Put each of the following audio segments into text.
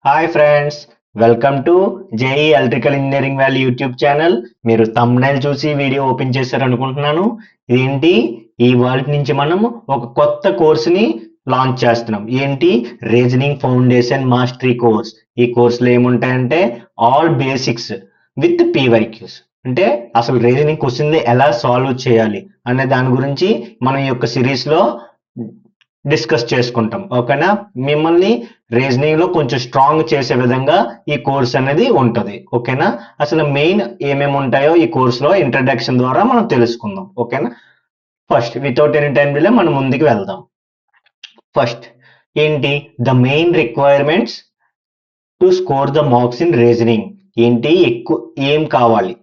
Hi friends, welcome to JEE electrical engineering valley YouTube channel. మీరు thumbnail చూసి video open చేశారు అనుకుంటున్నాను. ఏంటి, ఈ వరల్డ్ నుంచి మనం ఒక కొత్త కోర్సుని లాంచ్ చేస్తున్నాం. ఏంటి, రీజనింగ్ ఫౌండేషన్ మాస్టరీ కోర్స్. ఈ కోర్సులో ఏముంటాయంటే ఆల్ బేసిక్స్ విత్ పీవైక్యూస్. అంటే అసలు రీజనింగ్ క్వశ్చన్ ఎలా సాల్వ్ చేయాలి అనే దాని గురించి మనం ఈ యొక్క సిరీస్ లో డిస్కస్ చేసుకుంటాం. ఓకేనా, మిమ్మల్ని రీజనింగ్ లో కొంచెం స్ట్రాంగ్ చేసే విధంగా ఈ కోర్స్ అనేది ఉంటది. ఓకేనా, అసలు మెయిన్ ఏమేమి ఉంటాయో ఈ కోర్స్ లో ఇంట్రడక్షన్ ద్వారా మనం తెలుసుకుందాం. ఓకేనా, first without any time delay మనం ముందుకు వెళ్దాం. ఫస్ట్ ఏంటి, the main requirements to score the marks in reasoning. ఏంటి, ఏం కావాలి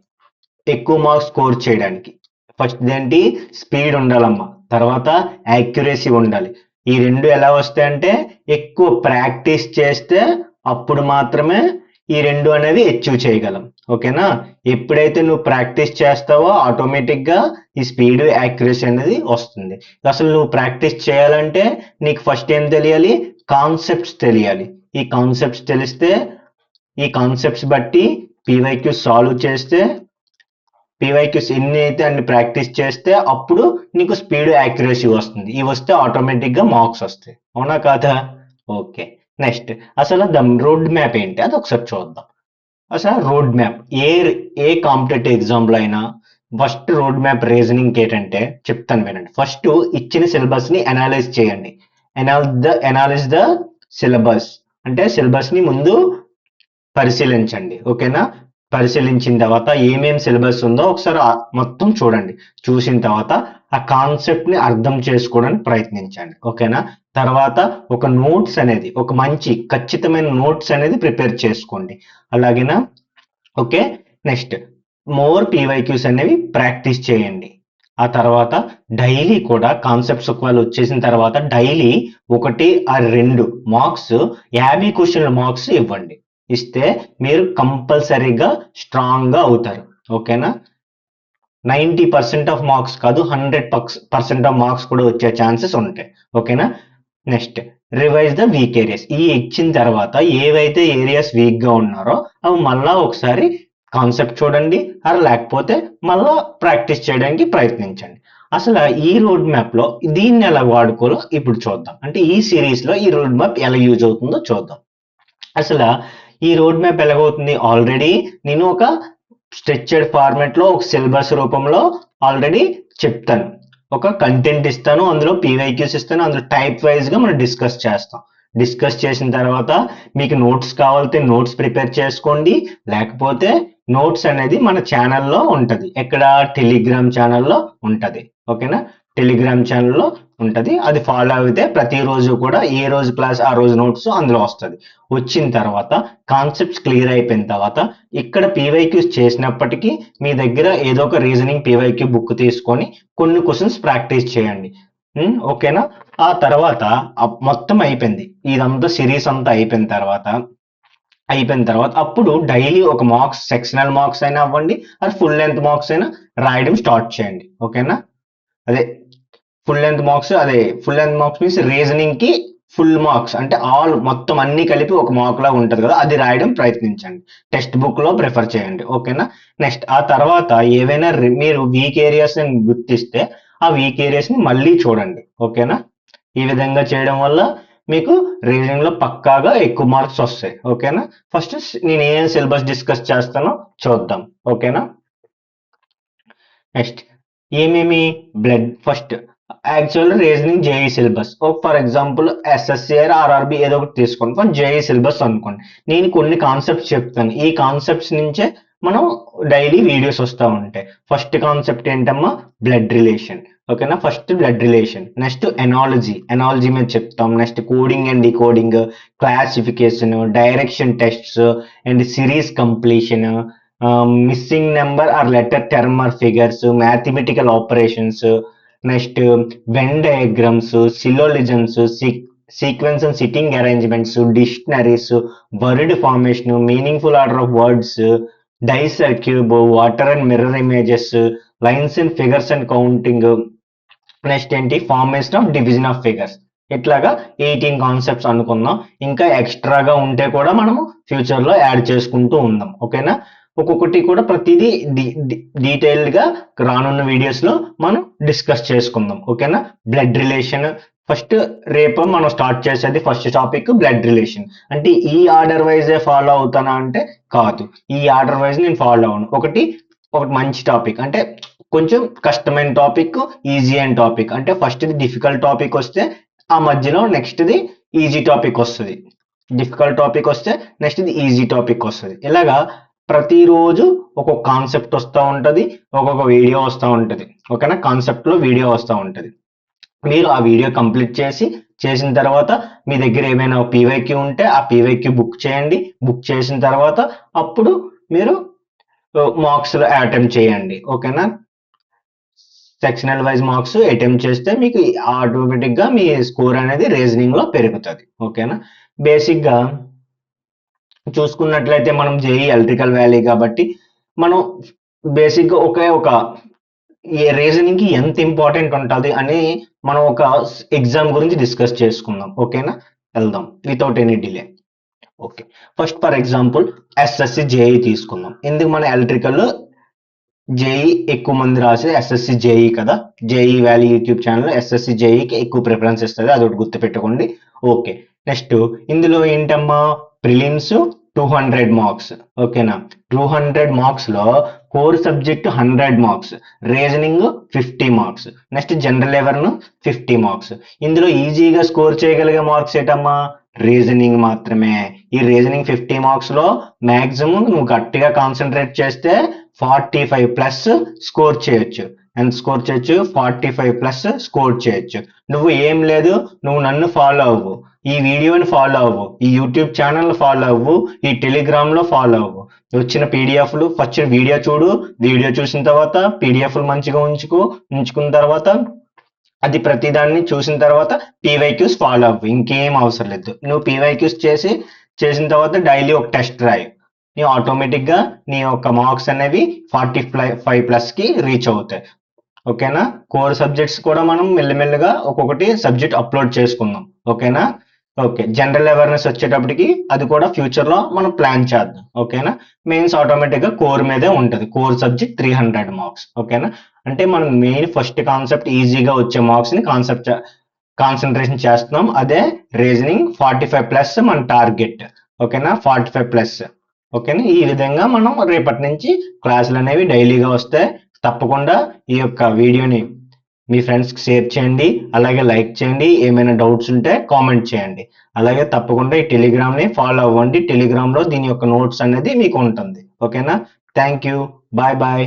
ఎక్కువ మార్క్స్ స్కోర్ చేయడానికి? ఫస్ట్ ఏంటి, స్పీడ్ ఉండాలమ్మా, తర్వాత యాక్యురసీ ఉండాలి. ఈ రెండు ఎలా వస్తాయంటే ఎక్కువ ప్రాక్టీస్ చేస్తే అప్పుడు మాత్రమే ఈ రెండు అనేది అచీవ్ చేయగలం. ఓకేనా, ఎప్పుడైతే నువ్వు ప్రాక్టీస్ చేస్తావో ఆటోమేటిక్ గా ఈ స్పీడ్ యాక్యురసీ అనేది వస్తుంది. అసలు నువ్వు ప్రాక్టీస్ చేయాలంటే నీకు ఫస్ట్ ఏం తెలియాలి, కాన్సెప్ట్స్ తెలియాలి. ఈ కాన్సెప్ట్స్ తెలిస్తే ఈ కాన్సెప్ట్స్ బట్టి పీవైక్యూ సాల్వ్ చేస్తే పీవైక్యూస్ ఎన్ని అయితే అన్ని ప్రాక్టీస్ చేస్తే అప్పుడు నీకు స్పీడ్ యాక్యురసీ వస్తుంది. ఇవి వస్తే ఆటోమేటిక్ గా మార్క్స్ వస్తాయి. అవునా కాదా? ఓకే, నెక్స్ట్ అసలు ద రోడ్ మ్యాప్ ఏంటి అది ఒకసారి చూద్దాం. అసలు రోడ్ మ్యాప్ ఏ కాంపిటేటివ్ ఎగ్జామ్ లో అయినా ఫస్ట్ రోడ్ మ్యాప్ రీజనింగ్ ఏంటంటే చెప్తాను వినండి. ఫస్ట్ ఇచ్చిన సిలబస్ ని అనలైజ్ చేయండి. ఎనాలిజ్ ద సిలబస్ అంటే సిలబస్ ని ముందు పరిశీలించండి. ఓకేనా, పరిశీలించిన తర్వాత ఏమేం సిలబస్ ఉందో ఒకసారి మొత్తం చూడండి. చూసిన తర్వాత ఆ కాన్సెప్ట్ ని అర్థం చేసుకోవడానికి ప్రయత్నించండి. ఓకేనా, తర్వాత ఒక నోట్స్ అనేది, ఒక మంచి ఖచ్చితమైన నోట్స్ అనేది ప్రిపేర్ చేసుకోండి. అలాగేనా? ఓకే, నెక్స్ట్ మోర్ పీవైక్యూస్ అనేవి ప్రాక్టీస్ చేయండి. ఆ తర్వాత డైలీ కూడా కాన్సెప్ట్స్ ఒకవేళ వచ్చేసిన తర్వాత డైలీ 1 or 2 మార్క్స్ 50 క్వశ్చన్ల మార్క్స్ ఇవ్వండి. ఇస్తే మీరు కంపల్సరీగా స్ట్రాంగ్ గా అవుతారు. ఓకేనా, 90% ఆఫ్ మార్క్స్ కాదు, 100% ఆఫ్ మార్క్స్ కూడా వచ్చే ఛాన్సెస్ ఉంటాయి. ఓకేనా, next revise the weak areas. ఈ ఇచ్చిన తర్వాత ఏవైతే ఏరియాస్ వీక్ గా ఉన్నారో అవి మళ్ళా ఒకసారి కాన్సెప్ట్ చూడండి, అలా లేకపోతే మళ్ళా ప్రాక్టీస్ చేయడానికి ప్రయత్నించండి. అసలు ఈ రోడ్ మ్యాప్ లో దీన్ని ఎలా వాడుకోవాలో ఇప్పుడు చూద్దాం. అంటే ఈ సిరీస్ లో ఈ రోడ్ మ్యాప్ ఎలా యూజ్ అవుతుందో చూద్దాం. అసలు ఈ రోడ్ మ్యాప్ ఎలాగవుతుంది, ఆల్రెడీ నేను ఒక స్ట్రక్చర్డ్ ఫార్మాట్ లో ఒక సిలబస్ రూపంలో ఆల్రెడీ చెప్తాను. ఒక కంటెంట్ ఇస్తాను, అందులో పీవైక్యూస్ ఇస్తాను, అందులో టైప్ వైజ్ గా మనం డిస్కస్ చేస్తాం. డిస్కస్ చేసిన తర్వాత మీకు నోట్స్ కావాలంటే నోట్స్ ప్రిపేర్ చేసుకోండి, లేకపోతే నోట్స్ అనేది మన ఛానల్లో ఉంటది. ఎక్కడ, టెలిగ్రామ్ ఛానల్లో ఉంటది. ఓకేనా, టెలిగ్రామ్ ఛానల్లో ఉంటది, అది ఫాలో అయితే ప్రతిరోజు కూడా ఏ రోజు క్లాస్ ఆ రోజు నోట్స్ అందులో వస్తుంది. వచ్చిన తర్వాత కాన్సెప్ట్స్ క్లియర్ అయిపోయిన తర్వాత ఇక్కడ పీవైక్యూస్ చేసినప్పటికీ మీ దగ్గర ఏదో ఒక రీజనింగ్ పీవైక్యూ బుక్ తీసుకొని కొన్ని క్వశ్చన్స్ ప్రాక్టీస్ చేయండి. ఓకేనా, ఆ తర్వాత మొత్తం అయిపోయింది, ఇదంతా సిరీస్ అంతా అయిపోయిన తర్వాత అప్పుడు డైలీ ఒక మార్క్స్, సెక్షనల్ మార్క్స్ అయినా అవ్వండి, అది ఫుల్ లెంత్ మార్క్స్ అయినా రాయడం స్టార్ట్ చేయండి. ఓకేనా, అదే full length marks means reasoning కి ఫుల్ మార్క్స్ అంటే ఆల్ మొత్తం అన్ని కలిపి ఒక మార్క్ లా ఉంటది కదా, అది రాయడం ప్రయత్నించండి. టెక్స్ట్ బుక్ లో ప్రిఫర్ చేయండి. ఓకేనా, నెక్స్ట్ ఆ తర్వాత ఏవైనా మీరు వీక్ ఏరియాస్ ని గుర్తిస్తే ఆ వీక్ ఏరియాస్ ని మళ్ళీ చూడండి. ఓకేనా, ఈ విధంగా చేయడం వల్ల మీకు రీజనింగ్ లో పక్కాగా ఎక్కువ మార్క్స్ వస్తాయి. ఓకేనా, ఫస్ట్ నేను ఏం సిలబస్ డిస్కస్ చేస్తానో చూద్దాం. ఓకేనా, నెక్స్ట్ ఏమేమి blood first actual reasoning JEE syllabus. For example SSCR RRB ఏదో ఒకటి తీసుకోండి, ఫస్ట్ జేఈ సిలబస్ అనుకోండి. నేను కొన్ని కాన్సెప్ట్స్ చెప్తాను, ఈ కాన్సెప్ట్స్ నుంచే మనం డైలీ వీడియోస్ వస్తూ ఉంటాయి. ఫస్ట్ కాన్సెప్ట్ ఏంటమ్మా, బ్లడ్ రిలేషన్. ఓకేనా, first blood relation, next analogy మీద చెప్తాం, next coding and decoding, classification, direction tests and series completion, missing number or letter term or figures, mathematical operations, next Venn diagrams, syllogisms, sequence and sitting arrangements, dictionaries, word formation, meaningful order of words, dice and cube, water and mirror images, lines and figures and counting, next ఏంటి, formation of division of figures. ఇట్లాగా 18 concepts అనుకుందాం. ఇంకా ఎక్స్ట్రాగా ఉంటే కూడా మనము ఫ్యూచర్లో add చేసుకుంటూ ఉందాం. ఓకేనా? ఒక్కొక్కటి కూడా ప్రతిదీ డీటెయిల్డ్గా రానున్న వీడియోస్లో మనం డిస్కస్ చేసుకుందాం. ఓకేనా? బ్లడ్ రిలేషన్ ఫస్ట్ రేపు మనం స్టార్ట్ చేసేది ఫస్ట్ టాపిక్ బ్లడ్ రిలేషన్. అంటే ఈ ఆర్డర్ వైజే ఫాలో అవుతానా అంటే కాదు. ఈ ఆర్డర్ వైజ్ నేను ఫాలో అవను. ఒకటి మంచి టాపిక్ అంటే కొంచెం కష్టమైన టాపిక్, ఈజీ అయిన టాపిక్. అంటే ఫస్ట్ డిఫికల్ట్ టాపిక్ వస్తే ఆ మధ్యలో నెక్స్ట్ది ఈజీ టాపిక్ వస్తుంది. డిఫికల్ట్ టాపిక్ వస్తే నెక్స్ట్ ఇది ఈజీ టాపిక్ వస్తుంది. ఇలాగా ప్రతిరోజు ఒక్కొక్క కాన్సెప్ట్ వస్తూ ఉంటుంది, ఒక్కొక్క వీడియో వస్తూ ఉంటుంది. ఓకేనా? కాన్సెప్ట్లో వీడియో వస్తూ ఉంటుంది. మీరు ఆ వీడియో కంప్లీట్ చేసిన తర్వాత మీ దగ్గర ఏమైనా పీవైక్యూ ఉంటే ఆ పీవైక్యూ బుక్ చేయండి. బుక్ చేసిన తర్వాత అప్పుడు మీరు మార్క్స్లో అటెంప్ట్ చేయండి. ఓకేనా? సెక్షనల్ వైజ్ మార్క్స్ అటెంప్ట్ చేస్తే మీకు ఆటోమేటిక్గా మీ స్కోర్ అనేది రీజనింగ్లో పెరుగుతుంది. ఓకేనా? బేసిక్గా చూసుకున్నట్లయితే మనం జేఈ ఎలక్ట్రికల్ వ్యాలీ కాబట్టి మనం బేసిక్గా ఒక ఏ రీజనింగ్ కి ఎంత ఇంపార్టెంట్ ఉంటుంది అని మనం ఒక ఎగ్జామ్ గురించి డిస్కస్ చేసుకుందాం. ఓకేనా? వెళ్దాం without any delay. Okay, first for example SSC JE తీసుకుందాం. ఎందుకు మన ఎలక్ట్రికల్ జేఈ ఎక్కువ మంది రాసే ఎస్ఎస్సి జేఈ కదా. JE valley YouTube channel SSC జేఈకి ఎక్కువ ప్రిఫరెన్స్ ఇస్తుంది, అదొకటి గుర్తుపెట్టుకోండి. ఓకే, నెక్స్ట్ ఇందులో ఏంటమ్మా ప్రిలిమ్స్ 200 మార్క్స్. ఓకేనా? 200 మార్క్స్ లో core subject 100 marks, reasoning 50 marks, next general awareness 50 marks. ఇందులో ఈజీగా స్కోర్ చేయగలిగే మార్క్స్ ఏంటమ్మా రీజనింగ్ మాత్రమే. ఈ రీజనింగ్ 50 మార్క్స్ లో మాక్సిమం నువ్వు గట్టిగా కాన్సన్ట్రేట్ చేస్తే 45+ స్కోర్ చేయొచ్చు. ఎంత స్కోర్ చేయొచ్చు? 45+ స్కోర్ చేయొచ్చు. నువ్వు ఏం లేదు, నువ్వు నన్ను ఫాలో అవ్వు, ఈ వీడియోని ఫాలో అవ్వు, ఈ యూట్యూబ్ ఛానల్ ఫాలో అవ్వు, ఈ టెలిగ్రామ్ లో ఫాలో అవ్వు. వచ్చిన పీడిఎఫ్లు ఫస్ట్ వీడియో చూడు, వీడియో చూసిన తర్వాత పీడిఎఫ్లు మంచిగా ఉంచుకున్న తర్వాత అది ప్రతిదాన్ని చూసిన తర్వాత పీవైక్యూస్ ఫాలో అవ్వు. ఇంకేం అవసరం లేదు. నువ్వు పీవైక్యూస్ చేసిన తర్వాత డైలీ ఒక టెస్ట్ రాయి. నీ ఆటోమేటిక్గా నీ యొక్క మార్క్స్ అనేవి 45+ కి రీచ్ అవుతాయి. ఓకేనా? కోర్ సబ్జెక్ట్స్ కూడా మనం మెల్లమెల్లగా ఒక్కొక్కటి సబ్జెక్ట్ అప్లోడ్ చేసుకుందాం. ఓకేనా? ఓకే, జనరల్ అవేర్నెస్ వచ్చేటప్పటికి అది కూడా ఫ్యూచర్ లో మనం ప్లాన్ చేద్దాం. ఓకేనా? మెయిన్స్ ఆటోమేటిక్ గా కోర్ మీదే ఉంటుంది. Core subject 300 marks. ఓకేనా? అంటే మనం మెయిన్ ఫస్ట్ కాన్సెప్ట్ ఈజీగా వచ్చే మార్క్స్ ని కాన్సన్ట్రేషన్ చేస్తున్నాం. అదే రీజనింగ్ 45+ మన టార్గెట్. ఓకేనా? 45+. ఓకేనా? ఈ విధంగా మనం రేపటి నుంచి క్లాసులు అనేవి డైలీగా వస్తాయి. తప్పకుండా ఈ యొక్క వీడియోని మీ ఫ్రెండ్స్కి షేర్ చేయండి, అలాగే లైక్ చేయండి. ఏమైనా డౌట్స్ ఉంటే కామెంట్ చేయండి. అలాగే తప్పకుండా ఈ టెలిగ్రామ్ని ఫాలో అవ్వండి. టెలిగ్రామ్లో దీని యొక్క నోట్స్ అనేది మీకు ఉంటుంది. ఓకేనా? Thank you, bye bye.